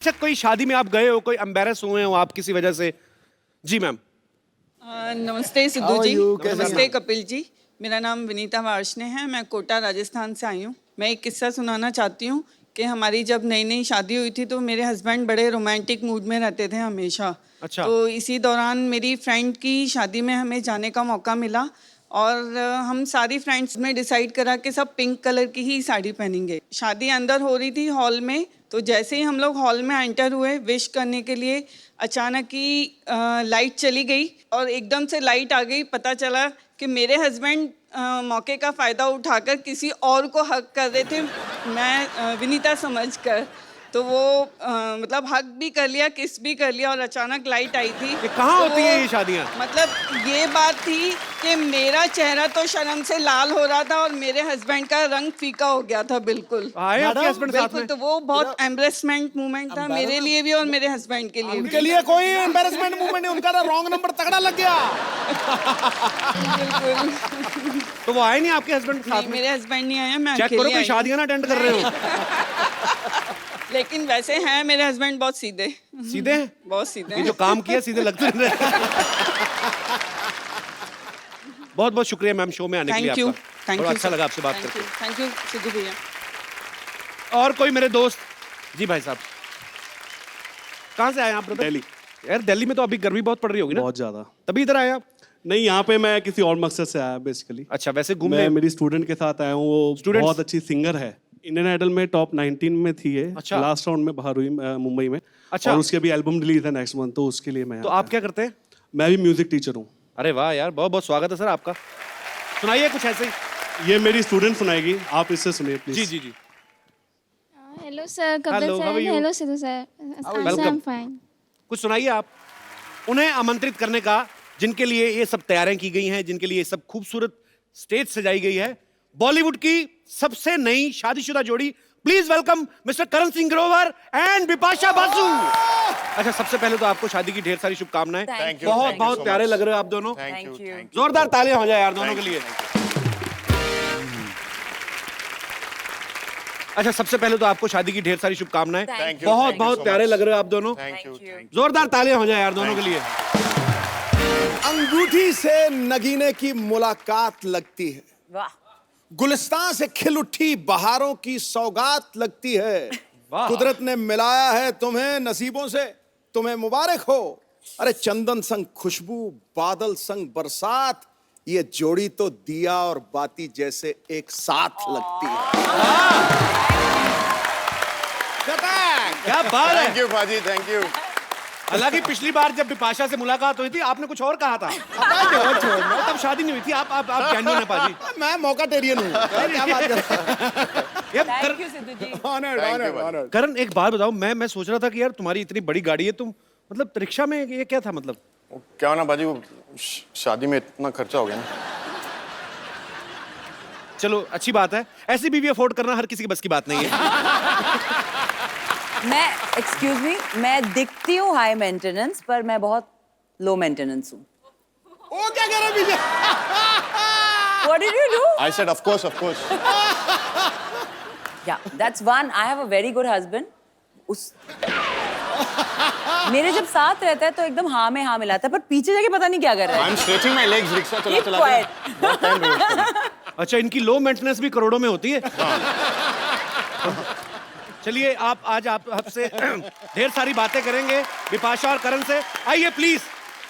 अच्छा, कोई शादी में आप गए हो, कोई एम्बैरस हुए हो आप किसी वजह से? जी मैम। नमस्ते सिद्धू जी। नमस्ते कपिल जी। मेरा नाम विनीता वार्ष्णेय है। मैं कोटा राजस्थान से आई हूँ। मैं एक किस्सा सुनाना चाहती हूँ कि हमारी जब नई नई शादी हुई थी तो मेरे हस्बैंड बड़े रोमांटिक मूड में रहते थे हमेशा। अच्छा। तो इसी दौरान मेरी फ्रेंड की शादी में हमें जाने का मौका मिला और हम सारी फ्रेंड्स में डिसाइड करा कि सब पिंक कलर की ही साड़ी पहनेंगे। शादी अंदर हो रही थी हॉल में, तो जैसे ही हम लोग हॉल में एंटर हुए विश करने के लिए, अचानक ही लाइट चली गई और एकदम से लाइट आ गई। पता चला कि मेरे हस्बैंड मौके का फ़ायदा उठाकर किसी और को हक कर रहे थे, मैं विनीता समझकर। तो वो मतलब हक भी कर लिया, किस भी कर लिया और अचानक लाइट आई थी। ये कहाँ तो होती है ये शादियाँ? मतलब ये बात थी कि मेरा चेहरा तो शर्म से लाल हो रहा था और मेरे हस्बैंड का रंग फीका हो गया था बिल्कुल। आए आपके हस्बैंड साथ बिल्कुल, में? तो वो बहुत एम्बरेसमेंट मोमेंट था मेरे लिए भी और मेरे हस्बैंड के लिए भी। उनके लिए कोई एम्बैरेसमेंट मूवमेंट नहीं, उनका रॉन्ग नंबर तगड़ा लग गया। बिल्कुल। तो वो आए नहीं आपके हस्बैंड साथ नहीं, में? मेरे हस्बैंड नहीं आए, मैं चेक करो अकेली कोई आई हूँ। शादियाँ ना अटेंड कर रहे हो। लेकिन वैसे हैं मेरे हस्बैंड बहुत सीधे। सीधे हैं? बहुत सीधे ये हैं। जो काम किया सीधे लगते रहे। बहुत बहुत शुक्रिया मैम शो में आने के लिए थैंक यू। आपका। बड़ा अच्छा लगा आपसे बात करके। थैंक यू सिद्धू भैया। और कोई मेरे दोस्त? जी भाई साहब, कहाँ से आए आप ब्रदर? दिल्ली। यार दिल्ली में तो अभी गर्मी बहुत पड़ रही होगी ना? बहुत ज्यादा। तभी इधर आए आप? नहीं, यहाँ पे मैं किसी और मकसद से आया बेसिकली। अच्छा, वैसे घूमने? मैं मेरी स्टूडेंट के साथ आया हूँ, वो Students? बहुत अच्छी सिंगर है। इंडियन आइडल में टॉप 19 में थी ये। अच्छा। लास्ट राउंड में बाहर हुई मुंबई में। अच्छा। और उसकी अभी एल्बम रिलीज है नेक्स्ट मंथ, तो उसके लिए मैं तो आया आप था। क्या करते हैं? मैं भी म्यूजिक टीचर हूँ। अरे वाह यार, बहुत बहुत स्वागत है सर आपका। सुनाइए कुछ ऐसे ही। ये मेरी स्टूडेंट सुनाएगी, आप इससे सुनिए प्लीज। जी जी जी। Hello sir, Kapil Hello, sir. how are you? Hello Sidhu sir. Welcome. I'm fine. कुछ सुनाइए आप। उन्हें आमंत्रित करने का जिनके लिए ये सब तैयारियां की गई हैं, जिनके लिए ये सब खूबसूरत स्टेज सजाई गई है, बॉलीवुड की सबसे नई शादीशुदा जोड़ी। Please welcome mister Karan Singh Grover and Bipasha Basu. अच्छा, सबसे पहले तो आपको शादी की ढेर सारी शुभकामनाएं। Thank you, बहुत thank you बहुत so प्यारे much. लग रहे हो आप दोनों। Thank you. जोरदार तालियां हो जाए यार दोनों के लिए। अच्छा, सबसे पहले तो आपको शादी की ढेर सारी शुभकामनाएं। Thank you, बहुत thank you बहुत so प्यारे much. लग रहे हो आप दोनों। Thank you. जोरदार तालियां हो जाए यार दोनों के लिए। अंगूठी से नगीने की मुलाकात लगती है, गुलिस्तान से खिल उठी बहारों की सौगात लगती है। वाह। कुदरत ने मिलाया है तुम्हें नसीबों से, तुम्हें मुबारक हो। अरे चंदन संग खुशबू, बादल संग बरसात, ये जोड़ी तो दिया और बाती जैसे एक साथ लगती है। क्या बात है। Thank you, Paji. Thank you. हालांकि पिछली बार जब बिपाशा से मुलाकात हुई थी आपने कुछ और कहा था। तब शादी नहीं हुई थी। आप जेन्युइन है पाजी। मैं मौकाटेरियन हूँ। क्या बात कर ये thank you Sidhu ji. Thank you, Paji. Karan, एक बात बताओ, मैं सोच रहा था कि यार तुम्हारी इतनी बड़ी गाड़ी है, तुम मतलब रिक्शा में ये क्या था मतलब? क्या होना बाजी, वो शादी में इतना खर्चा हो गया ना। चलो अच्छी बात है, ऐसी बीवी अफोर्ड करना हर किसी की बस की बात नहीं है। मैं एक्सक्यूज मी, मैं दिखती हूँ हाई मेंटेनेंस पर मैं बहुत लो मेंटेनेंस हूँ। वो क्या कह रहे पीछे? What did you do? I said of course, of course. Yeah, that's one. I have a very good husband. उस मेरे जब साथ रहता है तो एकदम हाँ में हाँ मिलाता है, पर पीछे जाके पता नहीं क्या कर रहा है। I'm stretching my legs, rickshaw चला Keep चला quiet. के बहुत टाइम वेस्ट। अच्छा, इनकी लो मेंटेनेंस भी करोड़ों में होती है। चलिए, आप आज आप आपसे ढेर सारी बातें करेंगे बिपाशा और करण से। आइए प्लीज,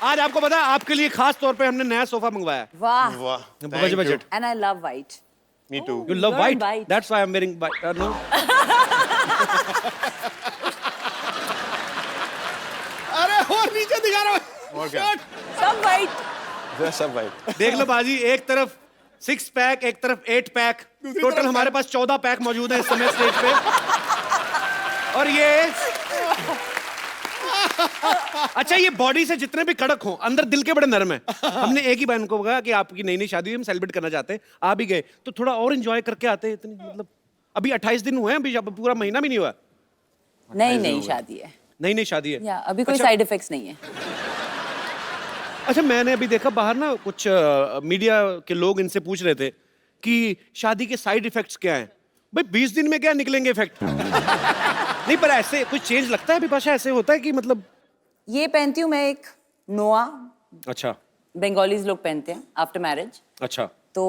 आज आपको पता है आपके लिए खास तौर पे हमने नया सोफा मंगवाया है। वाह। वाह, budget. And I love white. me too. You love You're white? white. That's why I'm wearing white. No. अरे और नीचे दिखा रहा हूँ। और क्या? सब white. सब भाई। देख लो बाजी, एक तरफ 6 पैक, एक तरफ 8 पैक, टोटल हमारे पास 14 पैक मौजूद है इस समय स्टेज पे। और ये अच्छा, ये बॉडी से जितने भी कड़क हो, अंदर दिल के बड़े नरम है। हमने एक ही बहन को कहा कि आपकी नई नई शादी हुई, हम सेलिब्रेट करना चाहते हैं, आ भी गए तो थोड़ा और एंजॉय करके आते हैं। इतनी मतलब अभी 28 दिन हुए हैं, अभी पूरा महीना भी नहीं हुआ। नई शादी है। नई शादी है। या अभी कोई अच्छा। साइड इफेक्ट्स नहीं है। अच्छा, मैंने अभी देखा बाहर ना कुछ मीडिया के लोग इनसे पूछ रहे थे कि शादी के साइड इफेक्ट्स क्या हैं। भाई 20 दिन में क्या निकलेंगे इफेक्ट? नहीं पर ऐसे कुछ चेंज लगता है बिपाशा, ऐसे होता है कि मतलब? ये पहनती हूँ मैं एक नोआ, अच्छा बंगालीज लोग पहनते हैं आफ्टर मैरिज, अच्छा। तो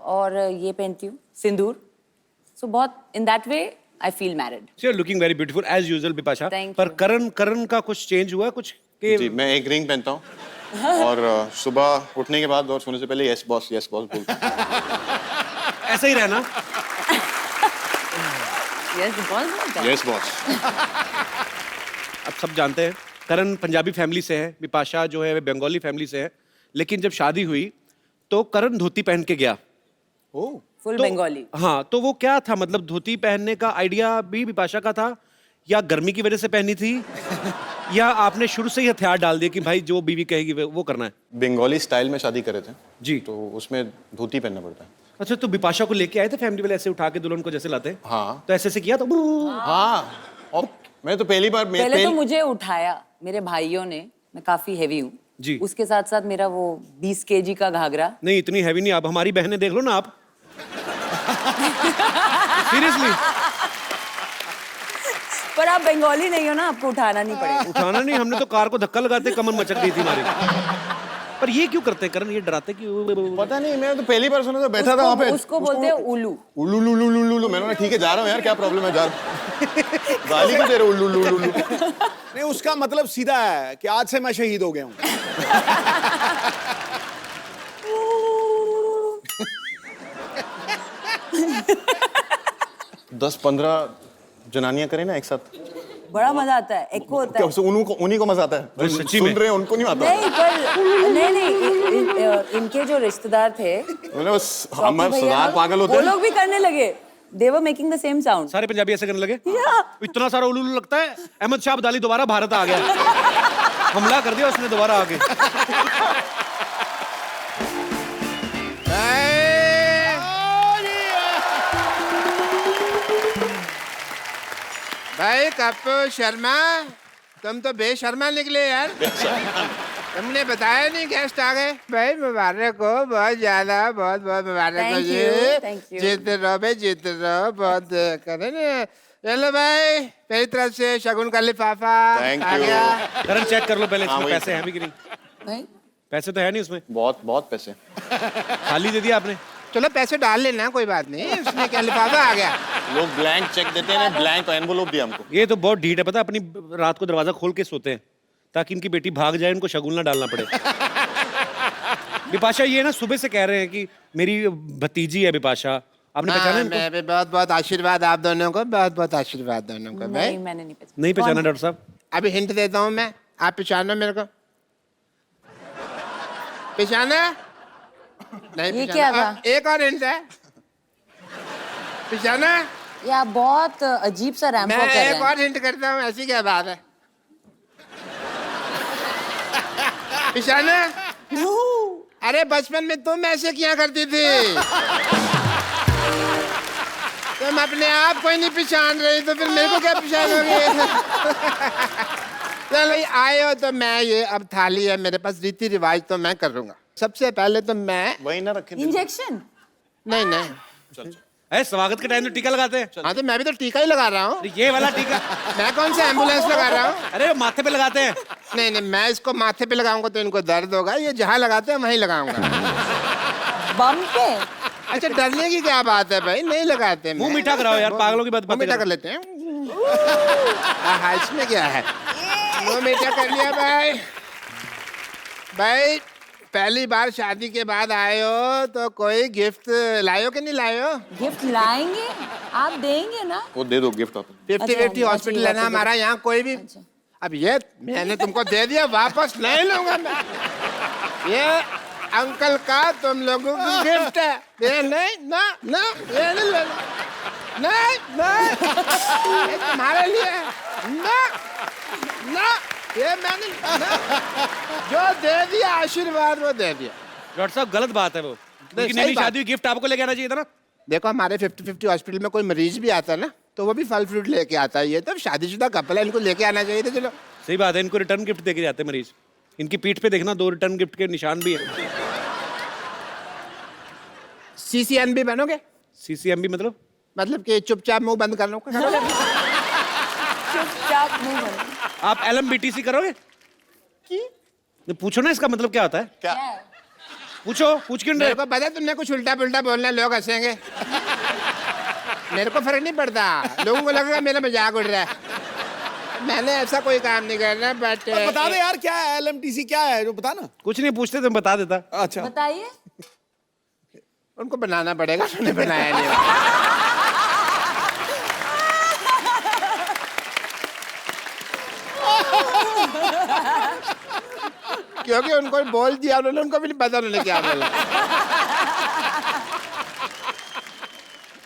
और ये पहनती हूँ सिंदूर, सो बहुत in that way I feel married. So you're looking very beautiful as usual Bipasha. Thank पर you. करण का कुछ चेंज हुआ कुछ कि? जी, मैं एक रिंग पहनता हूँ और सुबह उठने के बाद और सोने से पहले यस बॉस बोलता हूँ। ऐसा ही रहना। Yes boss. अब सब जानते हैं करण पंजाबी फैमिली से है, बिपाशा जो है बंगाली फैमिली से है, लेकिन जब शादी हुई तो करण धोती पहन के गया। फुल तो, बंगाली। हाँ, तो वो क्या था, मतलब धोती पहनने का आइडिया भी बिपाशा का था या गर्मी की वजह से पहनी थी या आपने शुरू से ही हथियार डाल दिए कि भाई जो बीवी कहेगी वो करना है? बंगाली स्टाइल में शादी करे थे जी। तो उसमें धोती पहनना पड़ता है। अच्छा, तो बिपाशा को लेके आए थे फैमिली वाले ऐसे उठा के दुल्हन को जैसे लाते हैं? हाँ। तो ऐसे किया तो? हाँ, और मैं तो पहली बार पहले तो मुझे उठाया मेरे भाइयों ने, मैं काफी हेवी हूँ जी। उसके साथ साथ मेरा वो 20 kg का घाघरा। नहीं इतनी हैवी नहीं, आप हमारी बहनें देख लो ना आप। सीरियसली पर आप बंगाली नहीं हो ना, आपको उठाना नहीं पड़ेगा। उठाना नहीं, हमने तो कार को धक्का लगाते कमर मचक गई थी हमारी। पर ये क्यों करते हैं करण, ये डराते क्यों? पता नहीं, मैं तो पहली बार सुना था, बैठा था वहाँ पे। उसको बोलते हैं उल्लू। उल्लू लू लू लू लू। मैंने ठीक है जा रहा हूँ यार, क्या प्रॉब्लम है, जा गाली क्यों दे रहे हो उल्लू लू लू लू? नहीं, उसका मतलब सीधा है कि आज से मैं शहीद हो गया हूँ। 10-15 जनानियां करें ना एक साथ, बड़ा मजा आता है, एको होता क्या है। उन्हीं को मजा आता है? अरे सच्ची सुन में? रहे हैं उनको नहीं आता? नहीं पर नहीं, इनके जो रिश्तेदार थे मैंने बस शौकी हमारे भैया सरदार लोग, पागल होते वो हैं। लोग भी करने लगे। They were making the same sound. सारे पंजाबी ऐसे करने लगे? Yeah. इतना सारा उल्लू उल्लू लगता है, अहमद शाह अब्दाली दोबारा भारत आ गया। हमला कर दिया उसने दोबारा आके। भाई कपूर शर्मा, तुम तो बेशर्मा निकले यार। तुमने बताया नहीं गेस्ट आ गए। भाई मुबारक हो, बहुत ज्यादा, बहुत बहुत मुबारक हो Thank ji. you, thank you. जीते रहो भाई, जीते रहो, बहुत करे ना। चलो भाई, मेरी तरफ से शगुन का लिफाफा Thank आ you. गया। करण चेक कर लो पहले इसमें वही। पैसे हैं भी कि नहीं। नहीं? पैसे तो है नहीं उसमें, बहुत बहुत पैसे। खाली दे दिया आपने। चलो पैसे डाल लेना, कोई बात नहीं, उसमें क्या लिफाफा आ गया। लोग ब्लैंक चेक देते हैं, ब्लैंक एनवलप दिया हमको। ये तो बहुत ढीठ है, पता है, अपनी रात को दरवाजा खोल के सोते हैं ताकि इनकी बेटी भाग जाए, इनको शगुन ना डालना पड़े। बिपाशा ये ना सुबह से कह रहे हैं कि मेरी भतीजी है बिपाशा, आपने पहचाना इनको? मैं भी बहुत बहुत आशीर्वाद आप दोनों को, बहुत बहुत आशीर्वाद दोनों को। भाई नहीं, मैंने नहीं पहचाना। नहीं पहचाना डॉक्टर साहब? अभी हिंट देता हूँ मैं, आप पहचानो मेरे को। पहचाना? नहीं ये पहचाना। क्या था? एक और हिंट है, पहचाना? ये आप बहुत अजीब सा रैंप मैं वॉक कर रहे एक हैं। और हिंट करता हूँ, ऐसी क्या बात है? पहचाना? अरे बचपन में तुम ऐसे किया करती थी। तुम अपने आप को ही नहीं पहचान रही तो फिर मेरे को क्या पहचानोगे? चलो आए हो तो मैं, ये अब थाली है मेरे पास, रीति रिवाज तो मैं करूंगा। सबसे पहले तो मैं, वही ना रखे। इंजेक्शन? नहीं नहीं, अरे स्वागत के टाइम तो टीका लगाते हैं। हाँ तो मैं भी तो टीका ही लगा रहा हूँ। ये वाला टीका? मैं कौन सा एम्बुलेंस लगा रहा हूँ? अरे माथे पे लगाते हैं। नहीं नहीं, मैं इसको माथे पे लगाऊंगा तो इनको दर्द होगा, ये जहाँ लगाते हैं वहीं लगाऊंगा। बम पे? अच्छा डरने की क्या बात है भाई, नहीं लगाते। मुंह मीठा कराओ यार, पागलों की बात मुंह मीठा कर लेते हैं। हाँ इसमें क्या है, मुंह मीठा कर लिया भाई। भाई पहली बार शादी के बाद आए हो तो कोई गिफ्ट लाए हो कि नहीं लाए हो? गिफ्ट लाएंगे, आप देंगे ना? वो दे दो गिफ्ट आप। 50-50 अच्छा, हॉस्पिटल है ना हमारा यहाँ, कोई भी। अच्छा। अब ये मैंने तुमको दे दिया, वापस नहीं लूंगा मैं। ये अंकल का तुम लोगों को गिफ्ट है, ये नहीं ना ना, ये नहीं लेना, नहीं नहीं, ये तुम्हारे लिए है, ना ना, ये मैंने ना, जो दे दिया आशीर्वाद वो दे दिया। डॉक्टर साहब गलत बात है वो, लेकिन सही मेरी बात। शादी हुई, गिफ्ट आपको लेके आना चाहिए था ना। देखो हमारे 50-50 हॉस्पिटल में कोई मरीज भी आता है ना तो वो भी फल फ्रूट लेके आता है। ये तो शादीशुदा कपल है, इनको लेके आना चाहिए था। चलो सही बात है, इनको रिटर्न गिफ्ट देके जाते हैं मरीज। इनकी पीठ पे देखना 2 रिटर्न गिफ्ट के निशान भी है। CCNB बनोगे? CCMB मतलब? मतलब कि चुपचाप मुंह बंद कर लो। चुपचाप मुंह बंद। आप LMBTC करोगे? नहीं, पूछो ना इसका मतलब क्या होता है। क्या? पूछो, पूछ क्यों मेरे रहे? को पता है तुमने कुछ उल्टा पुल्टा बोलना है, लोग हंसेंगे। मेरे को फर्क नहीं पड़ता, लोगों को लगेगा मेरा मजाक उड़ रहा है। मैंने ऐसा कोई काम नहीं करना, बट बता दे यार क्या है LMTC, क्या है जो बता ना। कुछ नहीं पूछते तो मैं बता देता। अच्छा बताइए। उनको बनाना पड़ेगा, उन्होंने बनाया नहीं। क्योंकि उनको बोल दिया उन्होंने, उनको भी नहीं पता उन्होंने क्या बोला।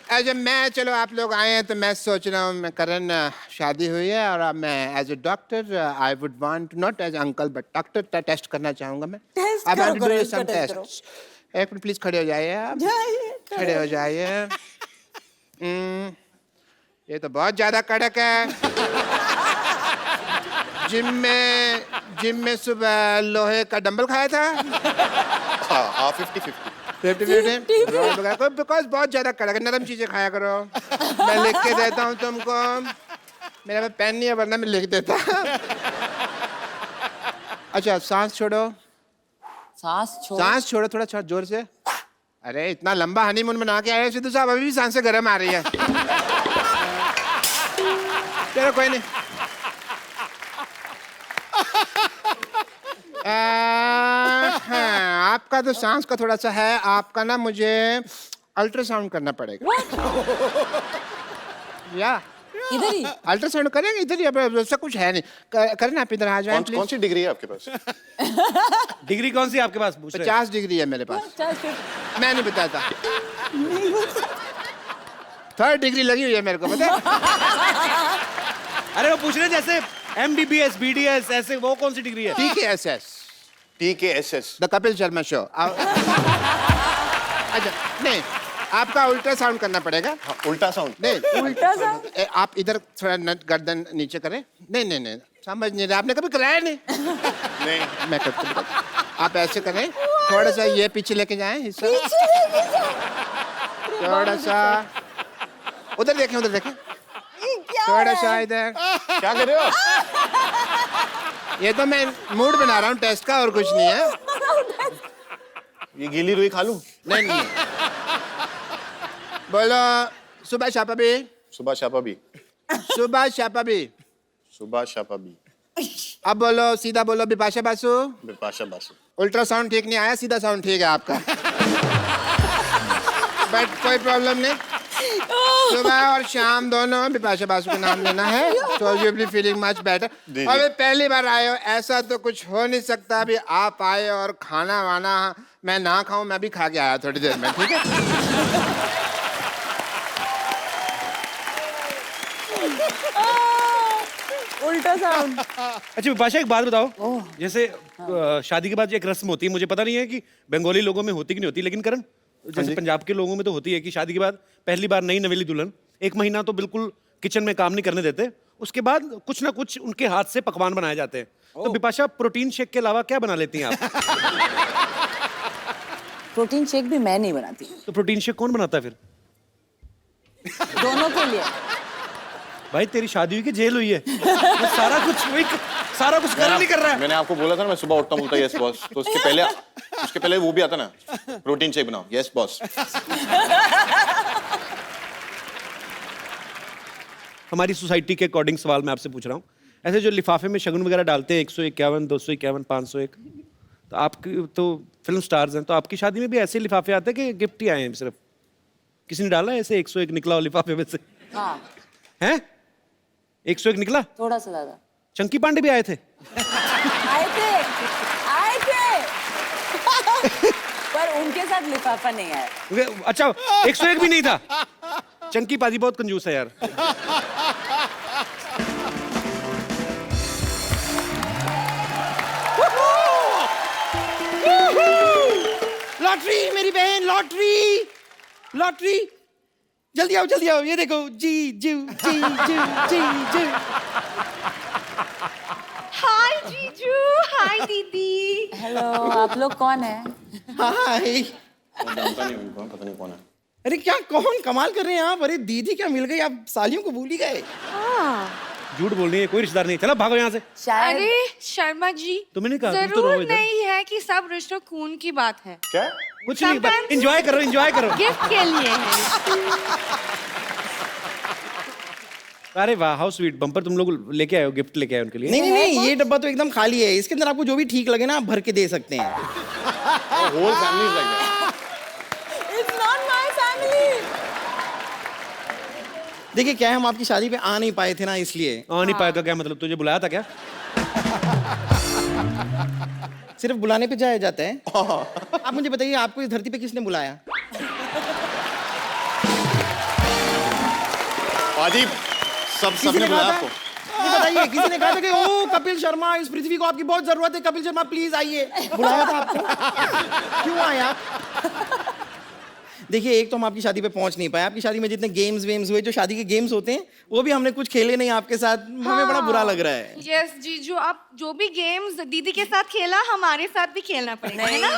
अच्छा मैं, चलो आप लोग आए हैं तो मैं सोच रहा हूँ, मैं करण शादी हुई है और अब मैं as a doctor I would want, not as uncle but doctor, test करना चाहूँगा मैं। टेस्ट आई वांट टू करो, डू इसका सम टेस्ट करो। टेस्ट। एक मिनट प्लीज खड़े हो जाइए आप, खड़े हो जाइए। ये तो बहुत ज्यादा कड़क है। जिम में सुबह लोहे का डंबल खाया था। हाँ 50-50। 50-50 बिकॉज बहुत ज्यादा कड़क है, नरम चीजें खाया करो। मैं लिख के देता हूँ तुमको, मेरे पास पेन नहीं है वरना मैं लिख देता। अच्छा सांस छोड़ो, सांस छोड़। सांस छोड़ो थोड़ा जोर से। अरे इतना लंबा हनीमून मना के आए सिद्धू साहब, अभी भी सांसें गर्म आ रही है। चलो कोई नहीं। हाँ, आपका तो सांस का थोड़ा सा है, आपका ना मुझे अल्ट्रासाउंड करना पड़ेगा। या इधर ही। अल्ट्रासाउंड करेंगे इधर ही, अब ऐसा कुछ है नहीं। करें आप इधर आ जाएं कौन प्लीज। सी डिग्री है आपके पास? डिग्री कौन सी आपके पास पूछ रहे हैं? 50 डिग्री है मेरे पास। मैं नहीं बताता। 3rd डिग्री लगी हुई है मेरे को, पता है? अरे वो पूछ रहे हैं जैसे MBBS, BDS ऐसे, वो कौन सी डिग्री है? TKSS, TKSS। The Kapil Sharma show. अच्छा नहीं, आपका अल्ट्रासाउंड करना पड़ेगा। हाँ, उल्टा साउंड। नहीं उल्टा सा। आप इधर थोड़ा गर्दन नीचे करें। नहीं समझ नहीं रहे, आपने कभी कराया नहीं। नहीं। मैं करता हूँ, आप ऐसे करें, थोड़ा सा ये पीछे लेके जाएं हिस्सा, थोड़ा सा उधर देखें, उधर देखें, थोड़ा सा इधर। क्या कर रहे हो? ये तो मैं मूड बना रहा हूँ टेस्ट का, और कुछ नहीं है। ये गीली रुई खा लूं? नहीं बोलो सुबह शापा भी, सुबह शापा भी। सुबह शापा भी। सुबह शापा भी। अब बोलो, सीधा बोलो, बिपाशा बासु। बिपाशा बासु। अल्ट्रासाउंड ठीक नहीं आया, सीधा साउंड ठीक है आपका। बट कोई प्रॉब्लम नहीं, सुबह और शाम दोनों बिपाशा बासु का नाम लेना है, so you will be feeling much better। अबे पहली बार आए हो, ऐसा तो कुछ हो नहीं सकता। अभी आप आए और खाना वाना मैं ना खाऊं, मैं भी खा के आया थोड़ी देर में, ठीक है? उल्टा साउंड। अच्छा विपाशा एक बात बताओ, जैसे शादी के बाद एक रस्म होती है, मुझे पता नहीं है कि बंगाली लोगों में होती कि नहीं होती, लेकिन करण जैसे पंजाब के लोगों में तो होती है कि शादी के बाद पहली बार नई नवेली दुल्हन 1 महीना तो बिल्कुल किचन में काम नहीं करने देते, उसके बाद कुछ ना कुछ उनके हाथ से पकवान बनाए जाते हैं। तो विपाशा प्रोटीन शेक के अलावा क्या बना लेती हैं आप? प्रोटीन शेक भी मैं नहीं बनाती, तो प्रोटीन शेक कौन बनाता है फिर? दोनों के लिए। भाई तेरी शादी हुई कि जेल हुई है? वो सारा कुछ कर नहीं कर रहा है। मैंने आपको बोला था ना, मैं सुबह उठता हूँ बोलता यस बॉस, तो उसके पहले वो भी आता ना, प्रोटीन शेक बनाओ, यस बॉस। हमारी सोसाइटी के अकॉर्डिंग सवाल मैं आपसे पूछ रहा हूँ, ऐसे जो लिफाफे में शगुन वगैरह डालते हैं 151, 251, 501, तो आपकी तो फिल्म स्टार्स हैं, तो आपकी शादी में भी ऐसे लिफाफे आते हैं कि गिफ्ट ही आए हैं सिर्फ? किसी ने डाला है ऐसे 101 निकला हो लिफाफे में से? हाँ हैं? 101 निकला? थोड़ा सा ज्यादा। चंकी पांडे भी आए थे? आए थे पर उनके साथ लिफाफा नहीं आया। अच्छा 101 भी नहीं था? चंकी पाजी बहुत कंजूस है यार। लॉटरी मेरी बहन, लॉटरी लॉटरी, जल्दी आओ, ये देखो, जी जी जी जी जी जी। हाय जीजू, हाय दीदी। हेलो, आप लोग कौन है? हाय। जानता नहीं उनको, पता नहीं कौन है। अरे क्या कौन कमाल कर रहे हैं आप? अरे दीदी क्या मिल गई, आप सालियों को भूल ही गए। झूठ बोल रही है, कोई रिश्तेदार नहीं। चलो भागो यहाँ से। शायद अरे शर्मा जी, तुमने नहीं कहा, तुम तो जरूर रहो इधर। नहीं है कि सब रिश्तों खून की बात है। क्या? कुछ नहीं, Sometimes- एंजॉय करो, एंजॉय करो। गिफ्ट के लिए है। अरे वाह, हाउ स्वीट। बम्पर तुम लोग लेके आए हो, गिफ्ट लेके आए उनके लिए। नहीं नहीं नहीं, ये डब्बा तो एकदम खाली है, इसके अंदर आपको जो भी ठीक लगे ना आप भर के दे सकते हैं। Whole family like that. It's not my family. देखिए क्या है, हम आपकी शादी पे आ नहीं पाए थे ना, इसलिए। आ नहीं पाएगा क्या मतलब? तुझे बुलाया था क्या? सिर्फ बुलाने पे जाया जाता है। आप मुझे बताइए, आपको इस धरती पे किसने बुलाया? पाजी, किसी सबने ने बुलाया कहा आपको? था? ये बताइए, किसी ने कहा था कि ओ कपिल शर्मा, इस पृथ्वी को आपकी बहुत जरूरत है, कपिल शर्मा प्लीज आइए? बुलाया था आपको? क्यों आया? देखिए, एक तो हम आपकी शादी पे पहुंच नहीं पाए। आपकी शादी में जितने गेम्स वेम्स हुए, जो शादी के गेम्स होते हैं, वो भी हमने कुछ खेले नहीं आपके साथ। हमें बड़ा बुरा लग रहा है। यस जीजू, आप जो भी गेम्स दीदी के साथ खेला, हमारे साथ भी खेलना पड़ेगा, है ना?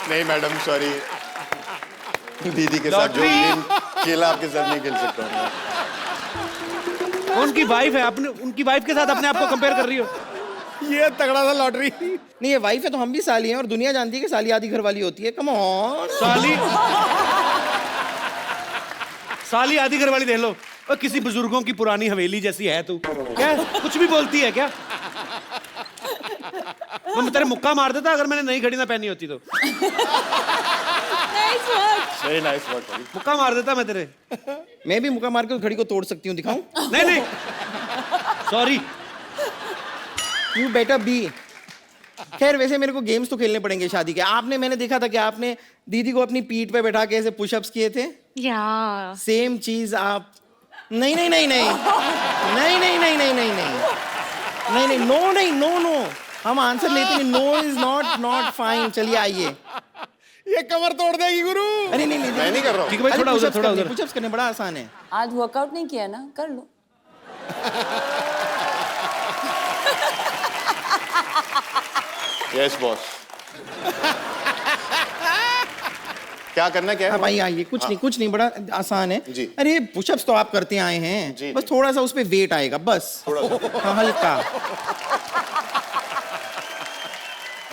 नहीं मैडम, सॉरी। दीदी के साथ जो गेम खेला आपके साथ नहीं खेल सकता हूँ। उनकी वाइफ है, अपने उनकी वाइफ के साथ अपने आप को कंपेयर कर रही हो। ये तगड़ा था लॉटरी। नहीं, ये वाइफ है तो हम भी साली हैं, और दुनिया जानती है कि साली आधी घर वाली होती है। Come on. साली आधी घर वाली देख लो। और किसी बुजुर्गों की पुरानी हवेली जैसी है तू। क्या कुछ भी बोलती है क्या? मैं तेरे मुक्का मार देता अगर मैंने नई घड़ी ना पहनी होती तो। वेरी नाइस वर्क पाजी। मुक्का मार देता मैं तेरे। मैं भी मुक्का मार के उस घड़ी को तोड़ सकती हूँ, दिखाऊं? नहीं नहीं, सॉरी। You better be. खैर, वैसे मेरे को गेम्स तो खेलने पड़ेंगे शादी के। आपने, मैंने देखा था कि आपने दीदी को अपनी पीठ पे बैठा के ऐसे पुशअप्स किए थे। या सेम चीज आप। नहीं नहीं नहीं नहीं नहीं नहीं नहीं नहीं नहीं नहीं नहीं, नो नहीं, नो नो, हम आंसर लेते हैं। No is not fine. चलिए आइए। ये कमर तोड़ देगी गुरु। अरे नहीं नहीं, मैं नहीं कर रहा हूँ। ठीक है भाई, थोड़ा उधर, थोड़ा उधर। पुशअप्स करने बड़ा आसान है। आज वर्कआउट नहीं किया ना, कर लो। Yes boss. क्या करना क्या है? हाँ भाई आइए, कुछ नहीं, बड़ा आसान है जी। अरे पुशअप्स तो आप करते आए हैं जी, बस जी। थोड़ा सा उस पे वेट आएगा, बस थोड़ा सा। हाँ, हल्का।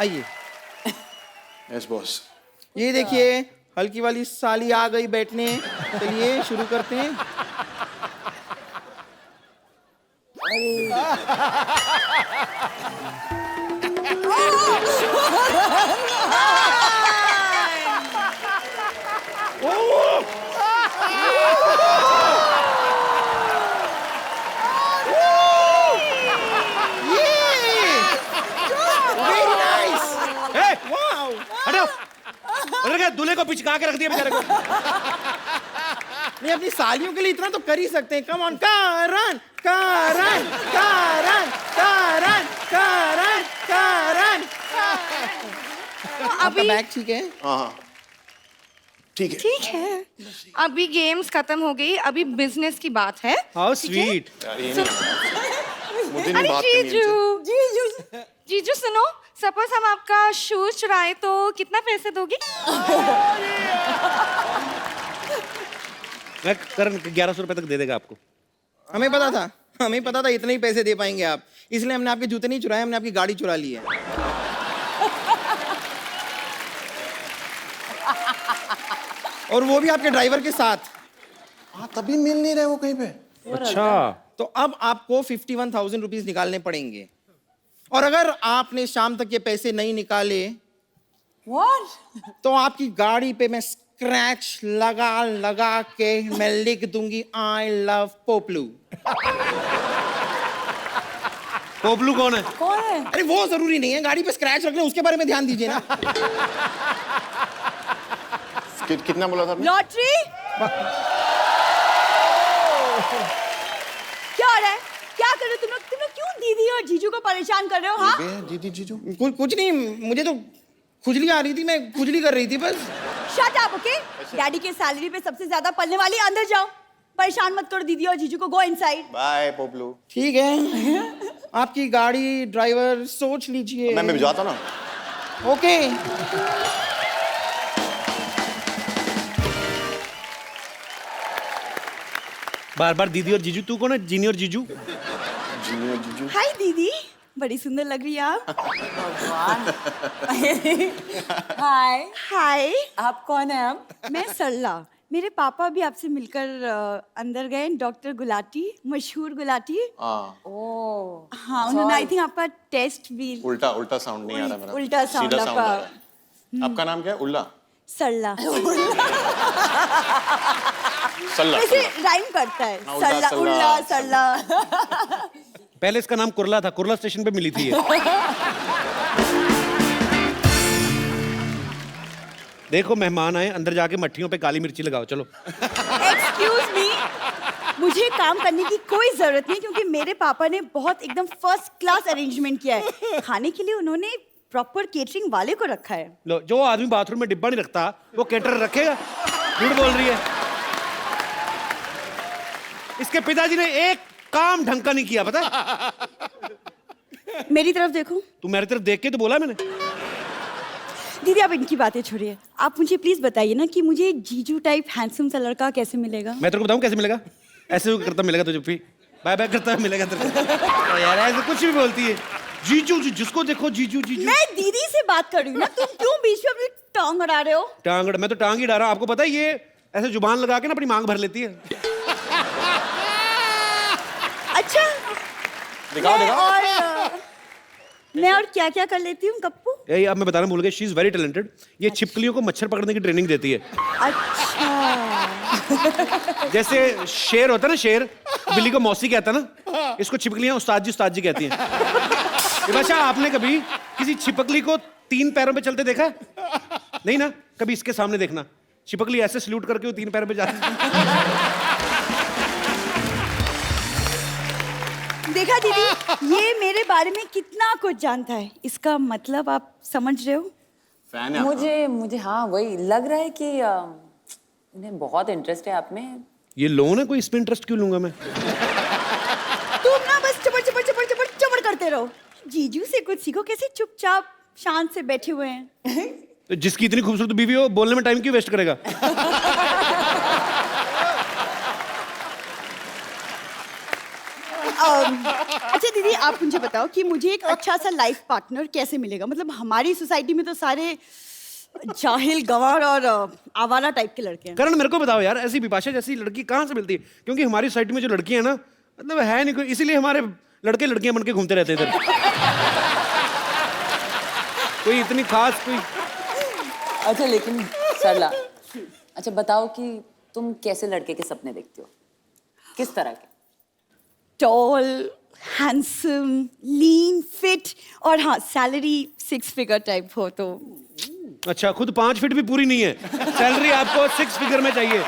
आइए, यस बॉस। ये देखिए, हल्की वाली साली आ गई बैठने। चलिए शुरू करते हैं। Very nice. ए, हटो। उधर क्या दूल्हे को पिचका के रख दिया बेचारे को। नहीं, अपनी सालियों के लिए इतना तो कर ही सकते हैं। कम ऑन, कारण कारण कारण कारण कारण कारण। तो आपका अभी बैग ठीक है? हाँ हाँ ठीक है। ठीक है, अभी गेम्स खत्म हो गई, अभी बिजनेस की बात है। हाउ ठीक है? स्वीट। यार ये नहीं, मुझे नहीं अरे बात करनी है इनसे। जीजू, जीजू सुनो, सपोज हम आपका शूज चुराए तो कितना पैसे दोगे? मैं करण 1100 रुपए तक दे देगा आपको। हमें पता था इतने ही पैसे दे पाएंगे आप, इसलिए हमने आपके जूते नहीं चुराए, हमने आपकी गाड़ी चुरा ली है। और वो भी आपके ड्राइवर के साथ। हाँ तभी मिल नहीं रहे वो कहीं पे। अच्छा, तो अब आपको 51,000 रुपीज निकालने पड़ेंगे, और अगर आपने शाम तक ये पैसे नहीं निकाले What? तो आपकी गाड़ी पे मैं स्क्रैच लगा के मैं लिख दूंगी आई लव पोपलू। पोपलू कौन है? कौन है? अरे वो जरूरी नहीं है, गाड़ी पे स्क्रैच रख ले उसके बारे में ध्यान दीजिए ना। कितना बोला था आपने? लॉटरी? क्या हो रहा है? क्या कर रहे हो तुम लोग क्यों दीदी और जीजू को परेशान कर रहे हो? हाँ? दीदी जीजू। कुछ नहीं, मुझे तो खुजली आ रही थी, मैं खुजली कर रही थी बस। Shut up, okay? डैडी के सैलरी पे सबसे ज्यादा पलने वाली, अंदर जाओ। परेशान मत करो दीदी और जीजू को, गो इनसाइड। बाय पोपलू। ठीक है, आपकी गाड़ी ड्राइवर सोच लीजिए। मैं भिजवाता ना। ओके। बार बार दीदी और जीजू, तू कौन है? जीनी और जीजू? जूनियर जीजू। हाय दीदी, बड़ी सुंदर लग रही है आप। हाय, हाय, आप कौन है? आप? मैं सरला। मेरे पापा भी आपसे मिलकर अंदर गए, डॉक्टर गुलाटी, मशहूर गुलाटी। हाँ, ओह, हाँ, उन्होंने आई थिंक आपका टेस्ट भी। उल्टा साउंड नहीं आ रहा मेरा। उल्टा sound सीधा आपका। आ रहा है। आपका नाम क्या है? उल्ला? सरला। सल्ला। वैसे राइम करता है, हाँ, उल्टा, सरला, सल्ला, उल्ला, सरला। पहले इसका नाम कुरला था, कुरला स्टेशन पे मिली थी ये। देखो मेहमान आए, अंदर जाके मट्ठियों पे काली मिर्ची लगाओ, चलो। एक्सक्यूज मी, मुझे काम करने की कोई जरूरत नहीं क्योंकि मेरे पापा ने बहुत एकदम फर्स्ट क्लास अरेंजमेंट किया है। खाने के लिए उन्होंने प्रॉपर केटरिंग वाले को रखा है। लो, जो आदमी बाथरूम में डिब्बा नहीं रखता वो केटर रखेगा? झूठ बोल रही है। इसके पिताजी ने एक काम ढंग का नहीं किया, पता है? मेरी तरफ देखो। तू मेरी तरफ देख के तो बोला मैंने। दीदी आप इनकी बातें छोड़िए, आप मुझे प्लीज बताइए ना कि मुझे जीजू टाइप हैंडसम सा लड़का कैसे मिलेगा? मैं तेरे को बताऊं कैसे मिलेगा? ऐसे करता मिलेगा तुझे भी, बाय बाय करता मिलेगा तेरे को। यार ऐसे कुछ भी बोलती है। जीजू जी, जिसको देखो जीजू जीजू। मैं दीदी से बात कर रही हूँ ना, तुम क्यों बीच में अपनी टांग अड़ा रहे हो? टांग? मैं तो टांग ही डाल रहा हूँ। आपको पता है ये ऐसे जुबान लगा के ना अपनी मांग भर लेती है। अच्छा, दिखाओ मैं और क्या क्या कर लेती हूँ कप्पू? यही अब मैं बताना भूल गया, शी इज वेरी टैलेंटेड। ये छिपकलियों को मच्छर पकड़ने की ट्रेनिंग देती है। अच्छा, जैसे शेर होता है ना, शेर बिल्ली को मौसी कहता है ना, इसको छिपकलियां उस्ताद जी कहती हैं। विभाषा, आपने कभी किसी छिपकली को 3 पैरों पे चलते देखा है? नहीं ना? कभी इसके सामने देखना, छिपकली ऐसे सल्यूट करके वो 3 पैरों पे जाती है। देखा दीदी, ये मेरे बारे में कितना कुछ जानता है। इसका मतलब आप समझ रहे हो? फैन है। मुझे हाँ वही लग रहा है कि इन्हें बहुत इंटरेस्ट है आप में। ये लोन है कोई, इसमें इंटरेस्ट क्यों लूंगा मैं? तुम ना बस चबर चबर चबर चबर चबर करते रहो। जीजू से कुछ सीखो, कैसे चुपचाप शांत से बैठे हुए हैं। तो जिसकी इतनी खूबसूरत बीवी हो, बोलने में टाइम क्यों वेस्ट करेगा? अच्छा दीदी, आप मुझे बताओ कि मुझे एक अच्छा सा लाइफ पार्टनर कैसे मिलेगा? मतलब हमारी सोसाइटी में तो सारे जाहिल, गंवार और आवारा टाइप के लड़के हैं। करण, मेरे को बताओ यार, ऐसी विपाशा जैसी लड़की कहाँ से मिलती है? क्योंकि हमारी सोसाइटी में जो लड़कियां हैं ना, मतलब है नहीं कोई, इसीलिए हमारे लड़के लड़कियां बन के घूमते रहते हैं इधर। कोई इतनी खास कोई। अच्छा लेकिन सरला, अच्छा बताओ कि तुम कैसे लड़के के सपने देखते हो? किस तरह के? टॉल, हैंडसम, लीन, फिट और हाँ सैलरी 6 फिगर टाइप हो तो। अच्छा, खुद 5 फीट भी पूरी नहीं है, सैलरी आपको 6 फिगर में चाहिए।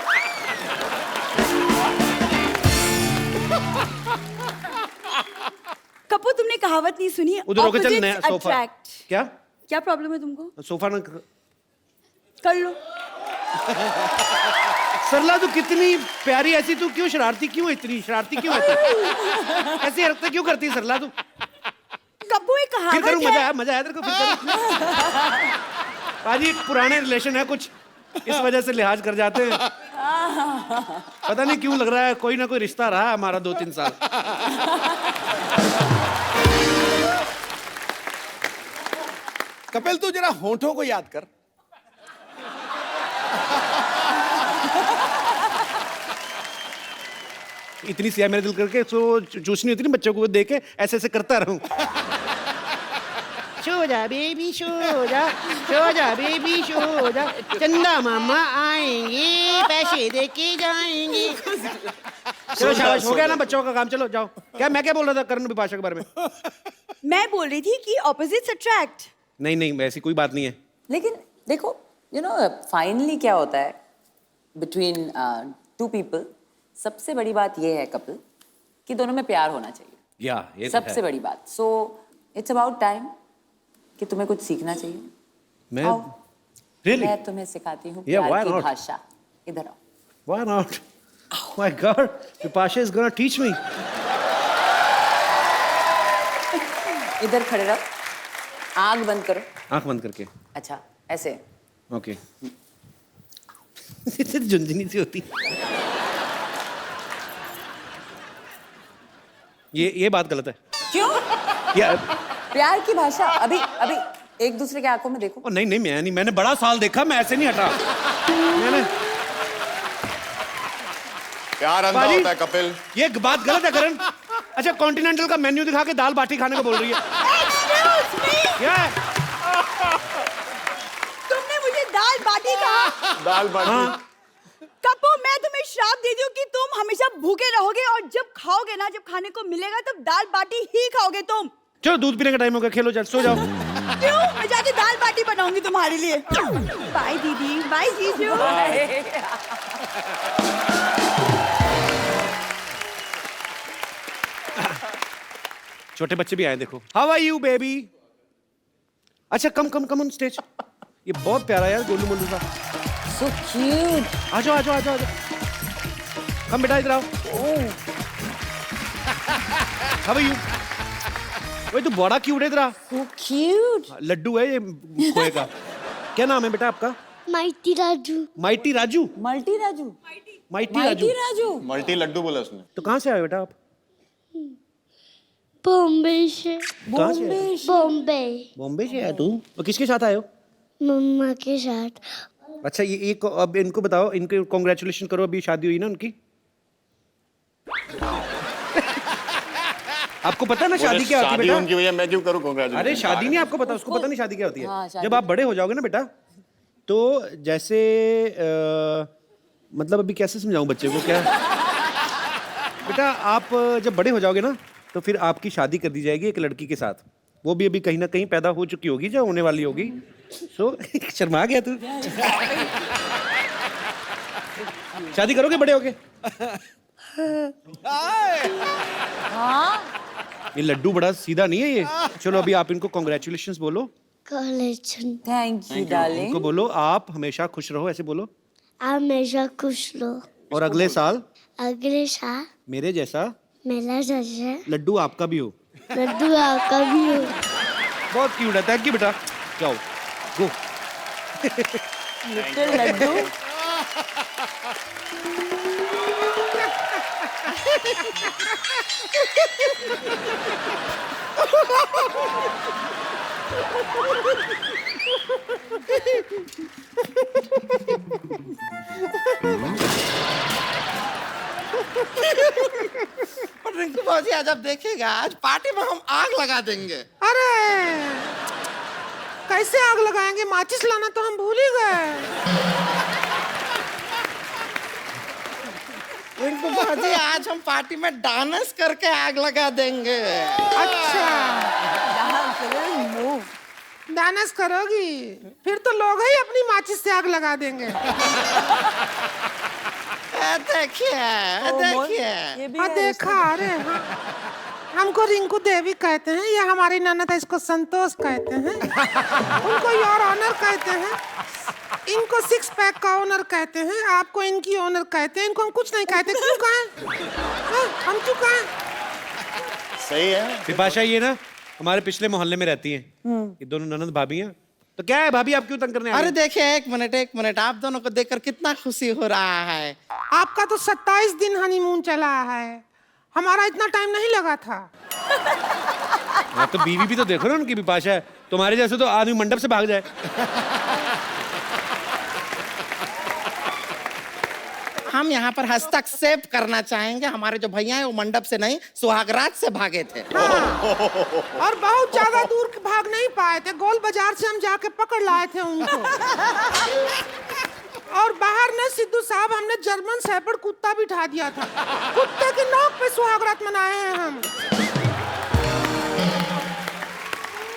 कपूर, तुमने कहावत नहीं सुनी? उधर होके चल, नया Opposites सोफा। attract। क्या क्या प्रॉब्लम है तुमको? सोफा ना कर लो। सरला, तू कितनी प्यारी, ऐसी तू क्यों शरारती क्यों है? इतनी शरारती क्यों है तू? ऐसी हरकतें क्यों करती है सरला तू? कपूर, एक फिर करूं? कहावत है। मजा आया तेरे को? फिर करूं? बाजी, एक पुराने रिलेशन है कुछ, इस वजह से लिहाज कर जाते हैं। पता नहीं क्यों लग रहा है कोई ना कोई रिश्ता रहा है हमारा 2-3 साल। कपिल, तू जरा होठों को याद कर। इतनी सिया मेरे दिल करके तो चूसनी होती नहीं बच्चों को, देख के ऐसे ऐसे करता रहूं। सो जा बेबी, सो जा बेबी, सो जा, चंदा मामा आएंगे, पैसे दे के जाएंगे। चलो शाबाश, हो गया ना बच्चों का काम, चलो जाओ। मैं क्या बोल रहा था करण विपाशा के बारे में? मैं बोल रही थी कि ऑपोजिट्स अट्रैक्ट। नहीं, ऐसी कोई बात नहीं है। लेकिन देखो, यू नो फाइनली क्या होता है बिटवीन 2 पीपल, सबसे बड़ी बात ये है कपिल कि दोनों में प्यार होना चाहिए। या ये तो सबसे बड़ी बात। सो इट्स अबाउट टाइम कि तुम्हें कुछ सीखना चाहिए। मैं आओ, रियली, मैं तुम्हें सिखाती हूँ Yeah, why प्यार की not? भाषा। इधर आओ। why not? My God, Vipasha is gonna teach me. इधर खड़े रहो, आग बंद करो। आंख बंद करके। अच्छा ऐसे। ओके। झुंझुनी सी होती। ये बात गलत है। क्यों? या प्यार की भाषा अभी अभी एक दूसरे के आंखों में देखो। ओ, नहीं मैंने बड़ा साल देखा, मैं ऐसे नहीं हटा। मैंने प्यार अंधा बाजी, होता है कपिल। ये बात गलत है करण। अच्छा, कॉन्टिनेंटल का मेन्यू दिखा के दाल बाटी खाने को बोल रही है। क्या है? तुमने मुझे दाल बाटी कहा। दाल बाटी। हाँ। कपू, मैं तुम्हें श्राप देती हूँ कि तुम हमेशा भूखे रहोगे और जब खाओगे ना, जब खाने को मिलेगा तब दाल बाटी ही खाओगे तुम। चलो दूध पीने का टाइम हो गया, खेलो, चल सो जाओ। क्यों? मैं जाके दाल बाटी बनाऊंगी तुम्हारे लिए। बाय दीदी, बाय जीजू। छोटे बच्चे भी आए, देखो। How are you baby? अच्छा, कम ऑन स्टेज। ये बहुत प्यारा यार, गोलू मोलू का। So cute. आ जाओ। कम बेटा, इधर आओ। How are you? ओए तू बड़ा क्यूट है, इधर आ। So cute. लड्डू है ये खोए का। क्या नाम है बेटा आपका? Mighty Raju. Mighty Raju. Multi Raju. Mighty mighty Raju. Raju. Multi लड्डू बोला उसने। तो कहाँ से आए बेटा आप? बॉम्बे से। कहाँ से आए? बॉम्बे। बॉम्बे से आया तू? और किसके साथ आए हो? मम्मा के साथ। अच्छा, ये अब इनको बताओ, इनको कॉन्ग्रेचुलेशन करो, अभी शादी हुई ना उनकी। आपको पता है ना शादी क्या होती है शादी बेटा? उनकी, भैया मैं क्यों करूं congratulations? अरे शादी नहीं आपको पता, उसको पता नहीं शादी क्या होती है। हाँ, शादी। जब आप बड़े हो जाओगे ना बेटा, तो जैसे मतलब अभी कैसे समझाऊं बच्चे को, क्या बेटा, आप जब बड़े हो जाओगे ना तो फिर आपकी शादी कर दी जाएगी एक लड़की के साथ। वो भी अभी कहीं ना कहीं पैदा हो चुकी होगी, जो होने वाली होगी। सो शर्मा गया तू। शादी करोगे बड़े होके? हाँ। ये लड्डू बड़ा सीधा नहीं है ये। चलो अभी आप इनको कॉन्ग्रेचुलेशंस बोलो। कॉलेज। Thank you darling. इनको बोलो आप हमेशा खुश रहो, ऐसे बोलो। आप हमेशा खुश लो। और अगले साल अगले साल मेरे जैसा मेला जैसे लड्डू आपका भी हो। लड्डू आपका भी हो। बहुत क्यूट है। थैंक यू बेटा। जाओ, गो। लिटिल लड्डू। पर रिंकू बाबूजी आज आप देखिएगा, आज पार्टी में हम आग लगा देंगे। अरे कैसे आग लगाएंगे? माचिस लाना तो हम भूल ही गए। रिंकू बाबूजी आज हम पार्टी में डांस करके आग लगा देंगे। अच्छा, डांस करोगी? फिर तो लोग ही अपनी माचिस से आग लगा देंगे। देखिए। हाँ देखा। अरे हाँ। हमको रिंकू देवी कहते हैं, ये हमारी ननद है, इसको संतोष कहते हैं, उनको योर ऑनर कहते हैं, इनको सिक्स पैक का ओनर कहते हैं, आपको इनकी ओनर कहते हैं, इनको हम कुछ नहीं कहते। क्यों कहें? हाँ, हम क्यों कहें? सही है। विपाशा ये ना हमारे पिछले मोहल्ले में रहती हैं। ये दोनों ननद भाभी हैं। तो क्या है भाभी, आप क्यों तंग करने आ अरे रहे? देखिए, एक मिनट, आप दोनों को देखकर कितना खुशी हो रहा है। आपका तो 27 दिन हनीमून चला है, हमारा इतना टाइम नहीं लगा था। हाँ, तो बीवी भी तो देखो ना उनकी। विपाशा है तुम्हारे जैसे तो आदमी मंडप से भाग जाए। हम यहाँ पर हस्तक्षेप करना चाहेंगे, हमारे जो भैया हैं वो मंडप से नहीं सुहागरात से भागे थे। और बहुत ज्यादा दूर भाग नहीं पाए थे, गोल बाजार से हम जाके पकड़ लाए थे उनको। और बाहर ने सिद्धू साहब, हमने जर्मन शेफर्ड कुत्ता बिठा दिया था, कुत्ते की नोक पे सुहागरात मनाए हैं हम।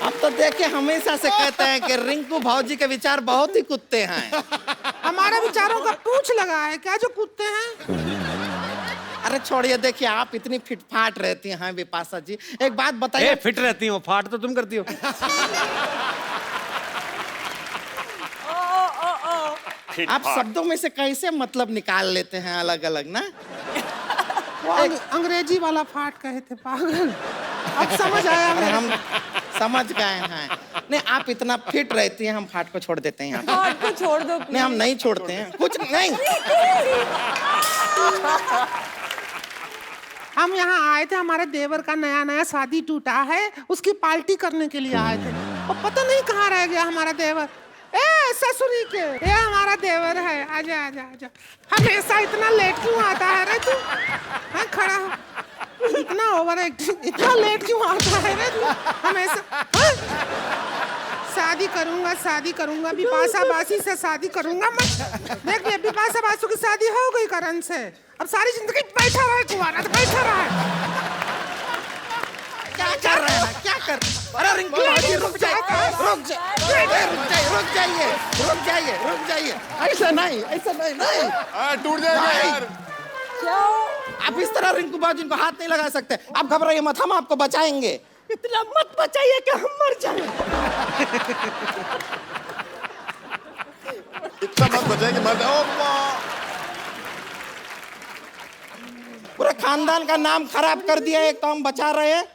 अब तो देखिए, हमेशा से कहते हैं कि रिंकू भाऊजी के विचार बहुत ही कुत्ते हैं। हमारे विचारों का पूछ लगा है क्या जो कुत्ते हैं? अरे छोड़िए, देखिए आप इतनी फिटफाट रहती हैं विपाशा जी, एक बात बताइए। फिट रहती हो, फाट तो तुम करती हो। आप शब्दों में से कैसे मतलब निकाल लेते हैं अलग अलग ना? वो अंग्रेजी वाला फाट कहे थे, पागल। अब समझ आया अरे मेरे। हम समझ गए हैं। नहीं, आप इतना फिट रहती हैं, हम फाट को छोड़ देते हैं यहाँ पे। फाट को छोड़ दो। नहीं, हम नहीं छोड़ते हैं, कुछ नहीं। हम यहाँ आए थे, हमारे देवर का नया नया शादी टूटा है, उसकी पार्टी करने के लिए आए थे। और पता नहीं कहाँ रह गया हमारा देवर। ए ससुरी के, ये हमारा देवर है, आजा आजा आजा। हमेशा इतना लेट क्यों आता है रे तू? हाँ, खड़ा हो। इतना ओवर एक्टिंग, इतना लेट क्यों आता है रे तू हमेशा? हाँ? शादी करूंगा बिपाशा बासी से शादी करूंगा मैं। देख ले, बिपाशा बासु की शादी हो गई करण से, अब सारी जिंदगी बैठा रहे कुंवारा, तो बैठा रहा। क्या कर रहे हैं? क्या कर? अरे रिंकू भाजी रुक जाइए, रुक जाइए। ऐसा नहीं नहीं। टूट जाएगा यार। आप इस तरह रिंकू बाजी को हाथ नहीं लगा सकते। आप घबराइए मत, हम आपको बचाएंगे। इतना मत बचाइए कि हम मर जाएं। इतना मत बचाए कि मर जाओ। पूरे खानदान का नाम खराब कर दिया। एक तो हम बचा रहे हैं,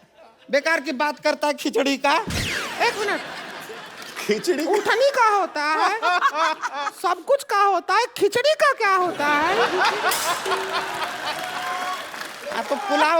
बेकार की बात करता है खिचड़ी का। एक मिनट, खिचड़ी उठनी का होता है, सब कुछ का होता है, खिचड़ी का क्या होता है? तो पुलाव